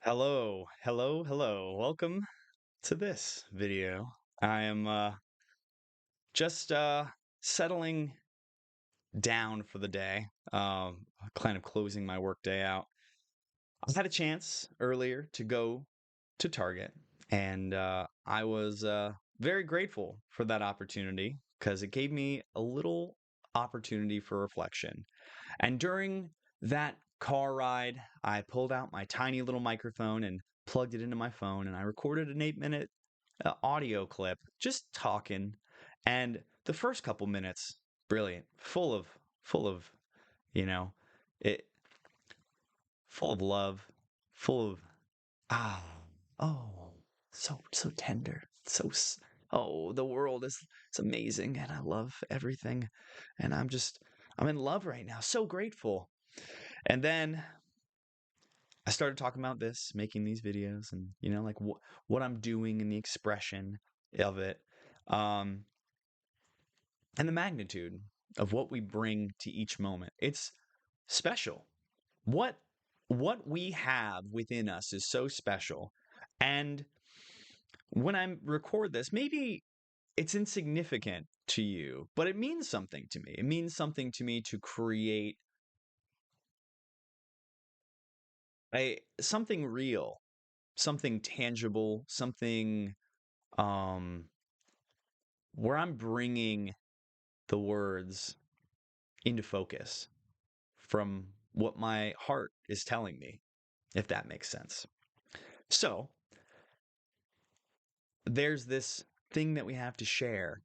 Hello, hello, hello. Welcome to this video. I am just settling down for the day, kind of closing my work day out. I had a chance earlier to go to Target, and I was very grateful for that opportunity because it gave me a little opportunity for reflection. And during that car ride, I pulled out my tiny little microphone and plugged it into my phone, and I recorded an 8 minute audio clip just talking. And the first couple minutes, brilliant, full of, you know, it, full of love, full of, ah, oh, so tender, oh, the world is, it's amazing, and I love everything. And I'm in love right now, so grateful. And then I started talking about this, making these videos, and like what I'm doing and the expression of it, um, and the magnitude of what we bring to each moment. It's special. What what we have within us is so special. And when I record this, maybe it's insignificant to you, but it means something to me. It means something to me to create a something real, something tangible, something um where I'm bringing the words into focus from what my heart is telling me, if that makes sense. So, there's this thing that we have to share,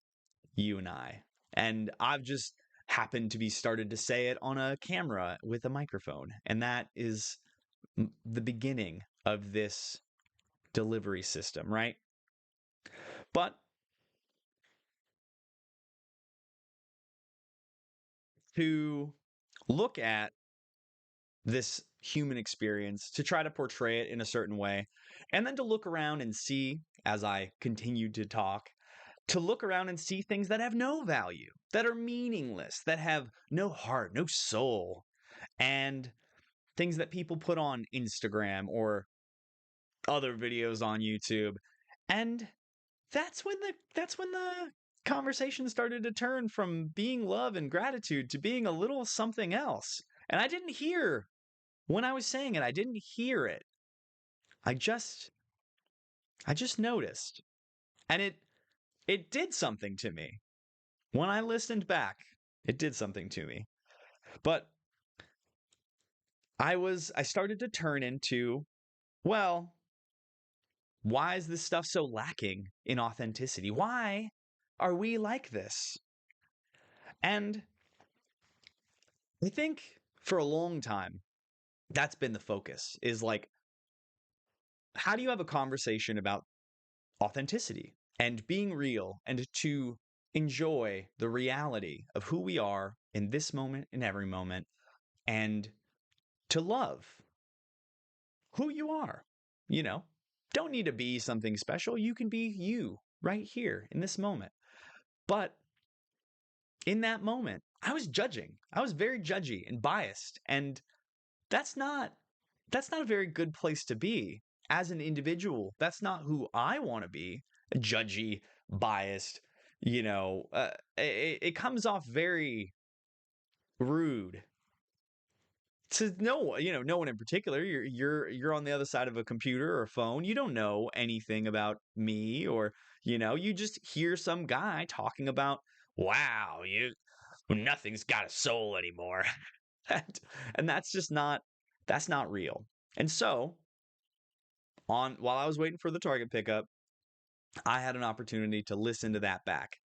you and I. And I've just happened to be started to say it on a camera with a microphone. And that is the beginning of this delivery system, right? But to look at this human experience, to try to portray it in a certain way, and then to look around and see, as I continued to talk, to look around and see things that have no value, that are meaningless, that have no heart, no soul, and things that people put on Instagram or other videos on YouTube. And that's when the conversation started to turn from being love and gratitude to being a little something else. And I didn't hear when I was saying it, I didn't hear it. I just I just noticed. And it did something to me. When I listened back, it did something to me. But I started to turn into, well, why is this stuff so lacking in authenticity? Why are we like this? And I think for a long time, that's been the focus is like, how do you have a conversation about authenticity and being real and to enjoy the reality of who we are in this moment, in every moment, and to love who you are? You know, don't need to be something special. You can be you right here in this moment. But in that moment, I was judging. I was very judgy and biased. And that's not that's not a very good place to be as an individual. That's not who I want to be. Judgy, biased, it comes off very rude to no one in particular. You're on the other side of a computer or a phone. You don't know anything about me, or you just hear some guy talking about, wow, you nothing's got a soul anymore. and, and that's not real. And so, on while I was waiting for the Target pickup, I had an opportunity to listen to that back.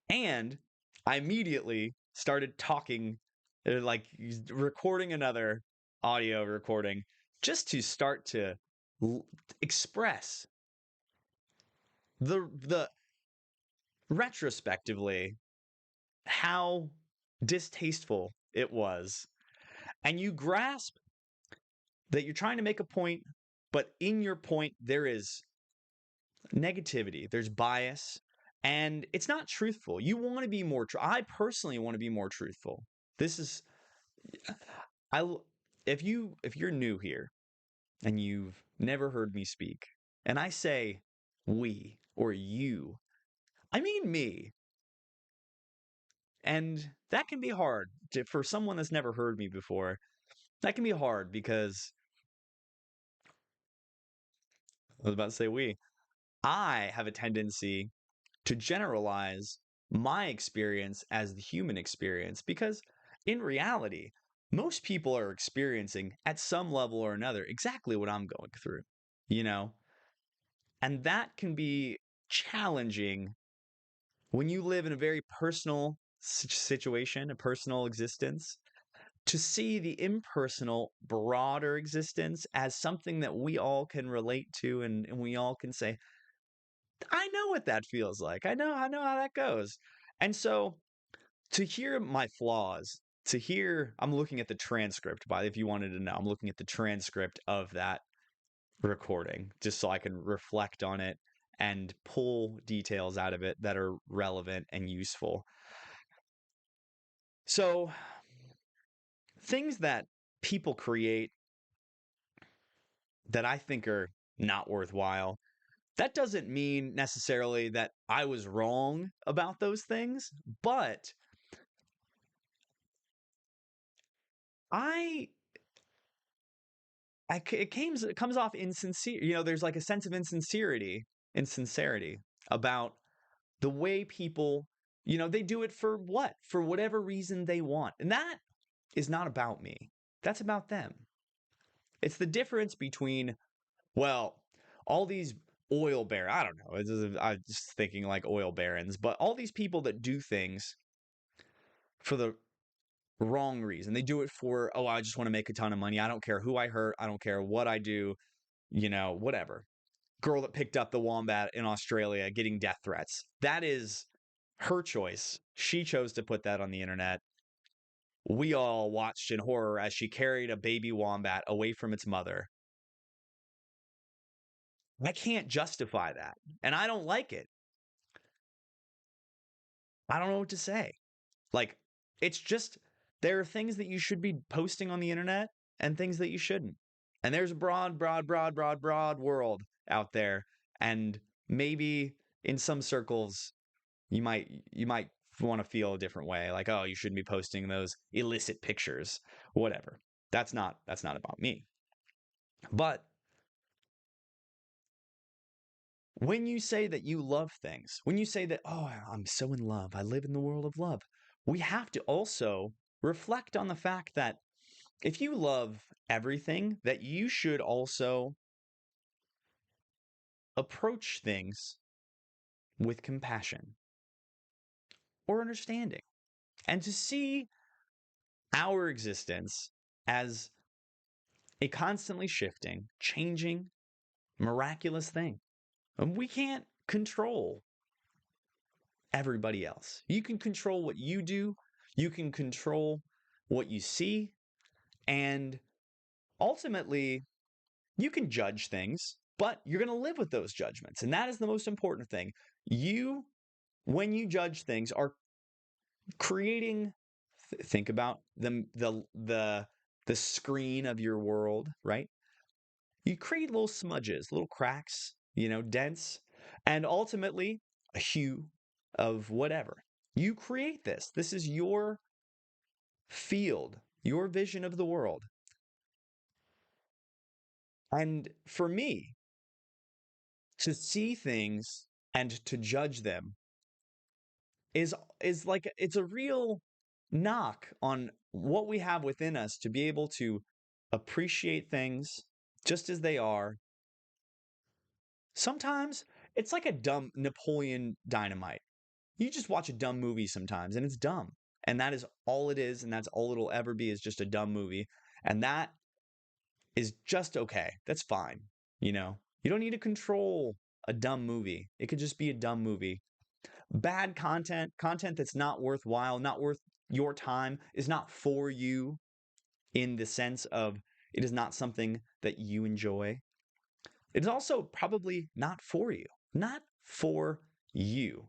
And I immediately started talking, like recording another audio recording, just to start to express the retrospectively how distasteful it was. And you grasp that you're trying to make a point, but in your point there is negativity, there's bias, and it's not truthful. You want to be more I personally want to be more truthful. This is I if you're new here, and you've never heard me speak, and I say we or you, I mean me. And that can be hard for someone that's never heard me before. That can be hard because I was about to say we. I have a tendency to generalize my experience as the human experience because in reality, most people are experiencing at some level or another exactly what I'm going through, you know? And that can be challenging when you live in a very personal situation, a personal existence, to see the impersonal, broader existence as something that we all can relate to and we all can say, I know what that feels like. I know how that goes. And so to hear my flaws, to hear I'm looking at the transcript by if you wanted to know, I'm looking at the transcript of that recording just so I can reflect on it and pull details out of it that are relevant and useful. So, things that people create that I think are not worthwhile, that doesn't mean necessarily that I was wrong about those things, but I, it comes off insincere. You know, there's like a sense of insincerity about the way people, you know, they do it for what? For whatever reason they want. And that is not about me. That's about them. It's the difference between, well, all these oil bar I don't know. I'm just thinking like oil barons, but all these people that do things for the wrong reason. They do it for, oh, I just want to make a ton of money. I don't care who I hurt. I don't care what I do, you know, whatever. Girl that picked up the wombat in Australia getting death threats. That is her choice. She chose to put that on the internet. We all watched in horror as she carried a baby wombat away from its mother. I can't justify that. And I don't like it. I don't know what to say. Like, it's just, there are things that you should be posting on the internet and things that you shouldn't. And there's a broad world out there. And maybe in some circles, you might want to feel a different way. Like, oh, you shouldn't be posting those illicit pictures, whatever. That's not about me. But when you say that you love things, when you say that, oh, I'm so in love, I live in the world of love, we have to also reflect on the fact that if you love everything, that you should also approach things with compassion or understanding and to see our existence as a constantly shifting, changing, miraculous thing. And we can't control everybody else. You can control what you do, you can control what you see, and ultimately, you can judge things, but you're going to live with those judgments. And that is the most important thing. You, when you judge things, are creating, think about the screen of your world, right? You create little smudges, little cracks, you know, dents, and ultimately a hue of whatever. You create this. This is your field, your vision of the world. And for me, to see things and to judge them is like it's a real knock on what we have within us to be able to appreciate things just as they are. Sometimes it's like a dumb Napoleon Dynamite. You just watch a dumb movie sometimes and it's dumb. And that is all it is, and that's all it'll ever be is just a dumb movie. And that is just okay. That's fine. You know, you don't need to control a dumb movie. It could just be a dumb movie. Bad content, content that's not worthwhile, not worth your time, is not for you in the sense of it is not something that you enjoy. It's also probably not for you, not for you.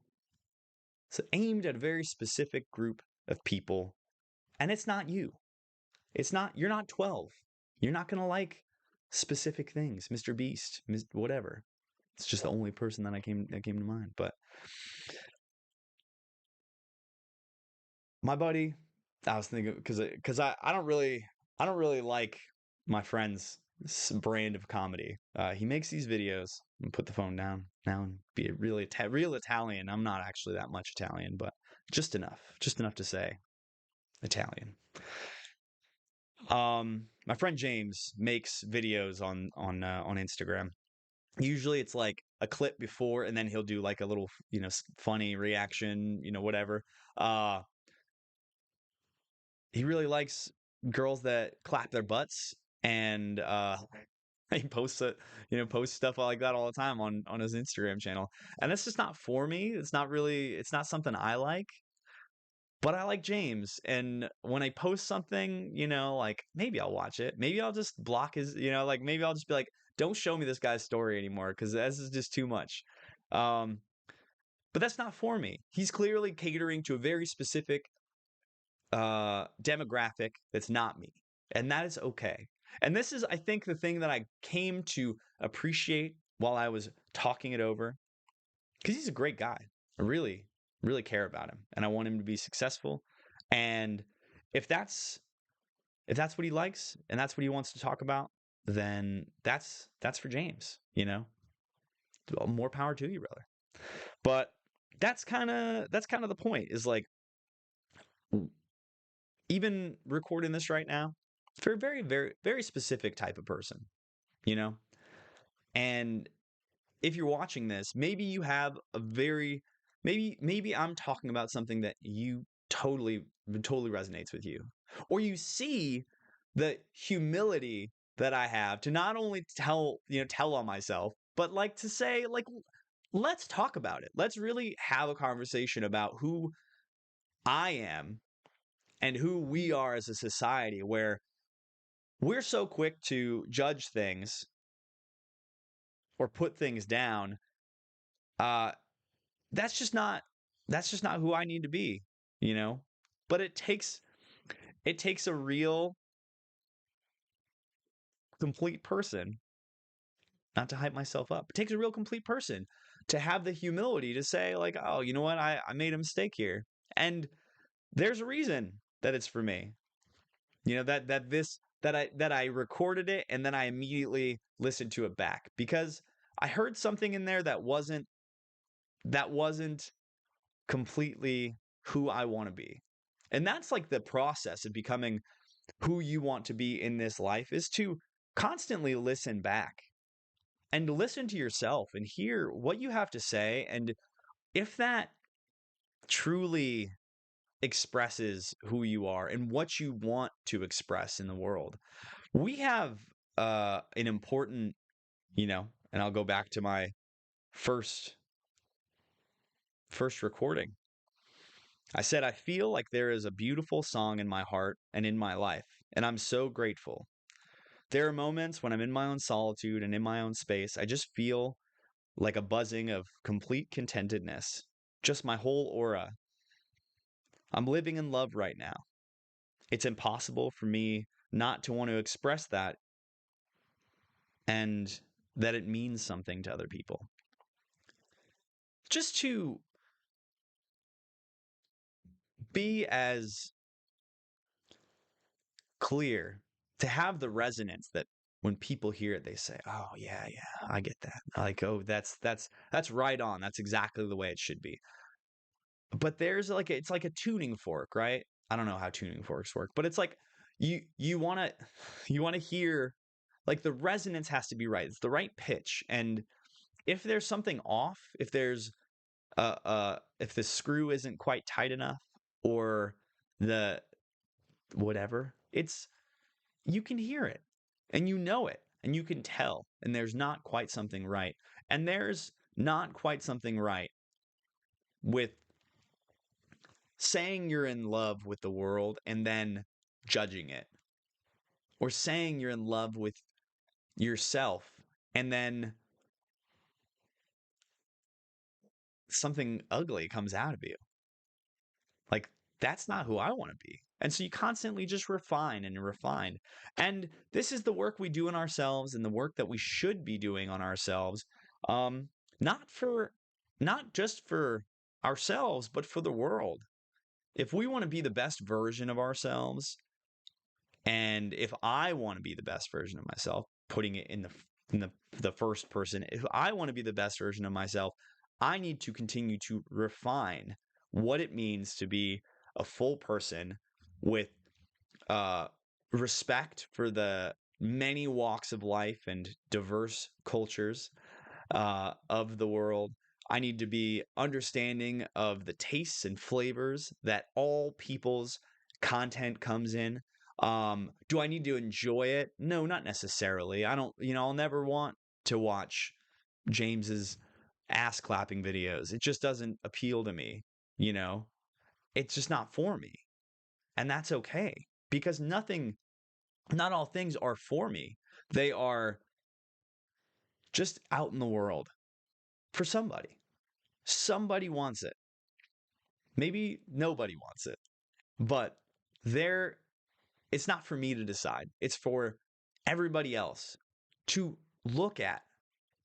It's aimed at a very specific group of people, and it's not you. It's not, you're not 12. You're not going to like specific things, Mr. Beast, whatever. It's just the only person that came to mind. But my buddy, I was thinking because I don't really like my friend's brand of comedy. He makes these videos and put the phone down now and be a really real Italian. I'm not actually that much Italian, but just enough to say Italian. My friend James makes videos on Instagram. Usually it's like a clip before, and then he'll do like a little, funny reaction, whatever. Uh, he really likes girls that clap their butts, and he posts stuff like that all the time on his Instagram channel. And that's just not for me. It's not something I like. But I like James, and when I post something, like maybe I'll watch it. Maybe I'll just block his, like maybe I'll just be like, don't show me this guy's story anymore because this is just too much. Um, but that's not for me. He's clearly catering to a very specific demographic that's not me, and that is okay. And this is, I think, the thing that I came to appreciate while I was talking it over, because he's a great guy. I really, really care about him, and I want him to be successful. And if that's what he likes and that's what he wants to talk about, then that's for James. Well, more power to you, brother. But that's kind of the point. Is like even recording this right now for a very, very, very specific type of person, you know. And if you're watching this, maybe you have a very maybe I'm talking about something that you totally resonates with you. Or you see the humility that I have to not only tell on myself, but like to say like let's talk about it. Let's really have a conversation about who I am and who we are as a society where we're so quick to judge things or put things down. Uh that's just not who I need to be, you know? But it takes a real complete person, not to hype myself up. It takes a real complete person to have the humility to say like, "Oh, you know what? I made a mistake here." And there's a reason that it's for me. That I recorded it and then I immediately listened to it back because I heard something in there that wasn't completely who I want to be. And that's like the process of becoming who you want to be in this life is to constantly listen back and listen to yourself and hear what you have to say. And if that truly expresses who you are and what you want to express in the world, we have an important, and I'll go back to my first recording. I said, I feel like there is a beautiful song in my heart and in my life, and I'm so grateful. There are moments when I'm in my own solitude and in my own space, I just feel like a buzzing of complete contentedness, just my whole aura. I'm living in love right now. It's impossible for me not to want to express that and that it means something to other people. Just to be as clear, to have the resonance that when people hear it, they say, "Oh yeah, yeah, I get that." Like, "Oh, that's right on. That's exactly the way it should be." But there's like it's like a tuning fork, right? I don't know how tuning forks work, but it's like you want to you want to hear like the resonance has to be right. It's the right pitch. And if there's something off, if the screw isn't quite tight enough or the whatever, it's you can hear it and you know it and you can tell and there's not quite something right. And there's not quite something right with saying you're in love with the world and then judging it, or saying you're in love with yourself and then something ugly comes out of you. Like, that's not who I want to be. And so you constantly just refine and refine. And this is the work we do in ourselves and the work that we should be doing on ourselves. Um, not for not just for ourselves, but for the world. If we want to be the best version of ourselves, and if I want to be the best version of myself, putting it in the first person, if I want to be the best version of myself, I need to continue to refine what it means to be a full person with uh, respect for the many walks of life and diverse cultures of the world. I need to be understanding of the tastes and flavors that all people's content comes in. Do I need to enjoy it? No, not necessarily. I don't, I'll never want to watch James's ass clapping videos. It just doesn't appeal to me, you know? It's just not for me. And that's okay because not all things are for me. They are just out in the world for somebody. Somebody wants it. Maybe nobody wants it. But there it's not for me to decide. It's for everybody else to look at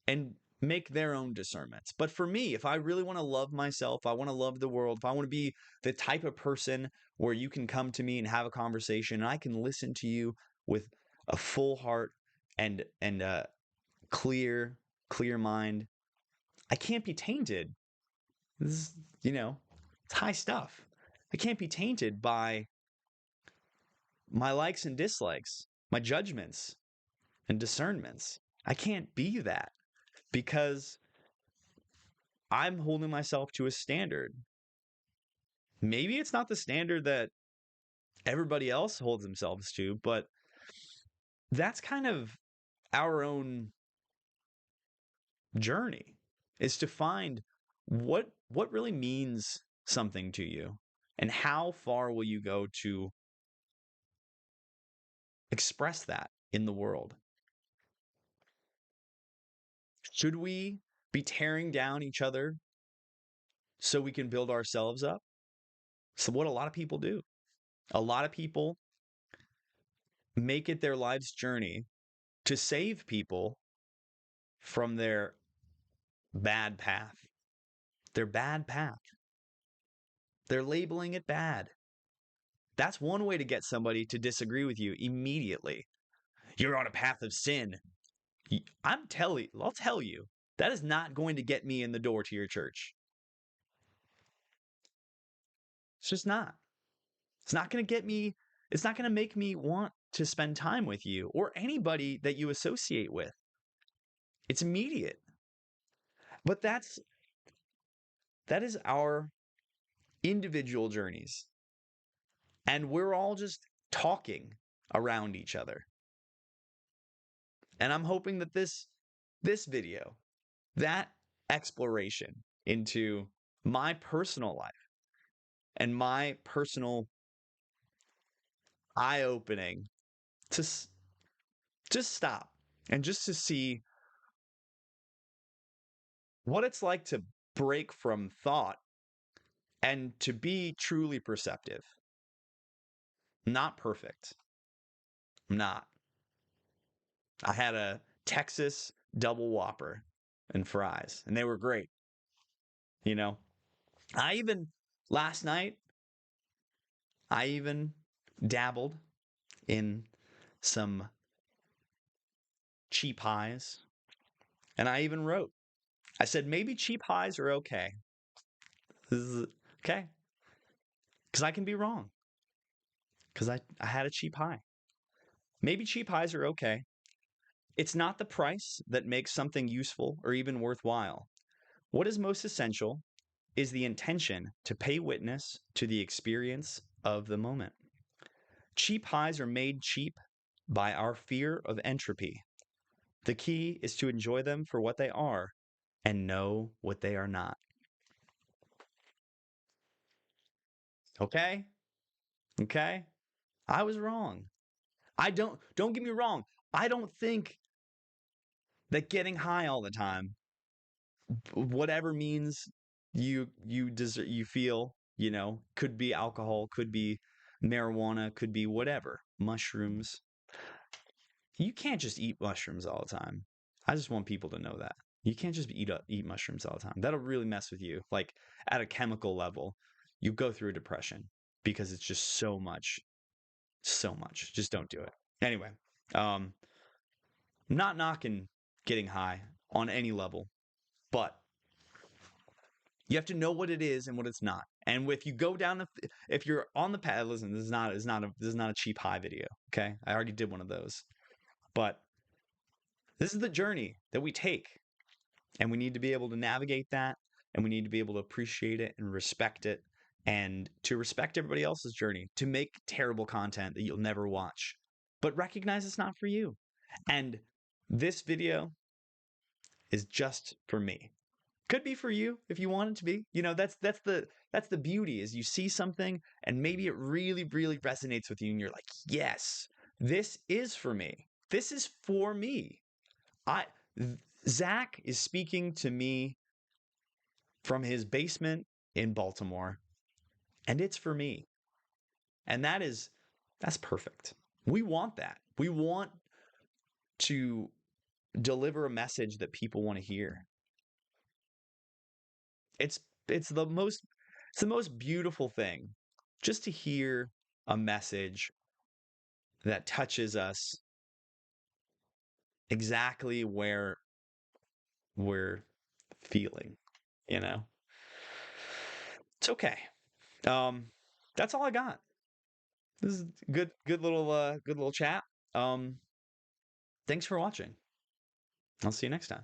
and make their own discernments. But for me, if I really want to love myself, I want to love the world, if I want to be the type of person where you can come to me and have a conversation and I can listen to you with a full heart and a clear mind, I can't be tainted. This is, it's high stuff. I can't be tainted by my likes and dislikes, my judgments and discernments. I can't be that because I'm holding myself to a standard. Maybe it's not the standard that everybody else holds themselves to, but that's kind of our own journey is to find what really means something to you and how far will you go to express that in the world. Should we be tearing down each other so we can build ourselves up? So, what a lot of people do. A lot of people make it their life's journey to save people from their bad path. Their bad path. They're labeling it bad. That's one way to get somebody to disagree with you immediately. You're on a path of sin. I'll tell you, that is not going to get me in the door to your church. It's just not. It's not going to get me, it's not going to make me want to spend time with you or anybody that you associate with. It's immediate. But that is our individual journeys. And we're all just talking around each other. And I'm hoping that this video, that exploration into my personal life and my personal eye-opening to just stop and just to see what it's like to break from thought and to be truly perceptive. Not perfect. I'm not. I had a Texas double whopper and fries, and they were great. You know, I even last night, I even dabbled in some cheap highs, and I even wrote, I said, maybe cheap highs are okay. This is okay. Because I can be wrong. Because I had a cheap high. Maybe cheap highs are okay. It's not the price that makes something useful or even worthwhile. What is most essential is the intention to pay witness to the experience of the moment. Cheap highs are made cheap by our fear of entropy. The key is to enjoy them for what they are and know what they are not. Okay? Okay? I was wrong. Don't get me wrong. I don't think that getting high all the time, whatever means you feel, could be alcohol, could be marijuana, could be whatever, mushrooms. You can't just eat mushrooms all the time. I just want people to know that. You can't just eat mushrooms all the time. That'll really mess with you. Like at a chemical level, you go through a depression because it's just so much, so much. Just don't do it. Anyway, um, I'm not knocking getting high on any level, but you have to know what it is and what it's not. And if you go down if you're on the path, listen, this is not a cheap high video. Okay, I already did one of those, but this is the journey that we take, and we need to be able to navigate that, and we need to be able to appreciate it and respect it, and to respect everybody else's journey, to make terrible content that you'll never watch, but recognize it's not for you. And this video is just for me. Could be for you if you want it to be. You know, that's the beauty, is you see something and maybe it really, really resonates with you and you're like, yes, this is for me. This is for me. I Zach is speaking to me from his basement in Baltimore, and it's for me. And that's perfect. We want that. We want to deliver a message that people want to hear. It's it's the most it's the most beautiful thing, just to hear a message that touches us exactly where we're feeling, you know? It's okay. Um, that's all I got. This is good little chat. Um, thanks for watching. I'll see you next time.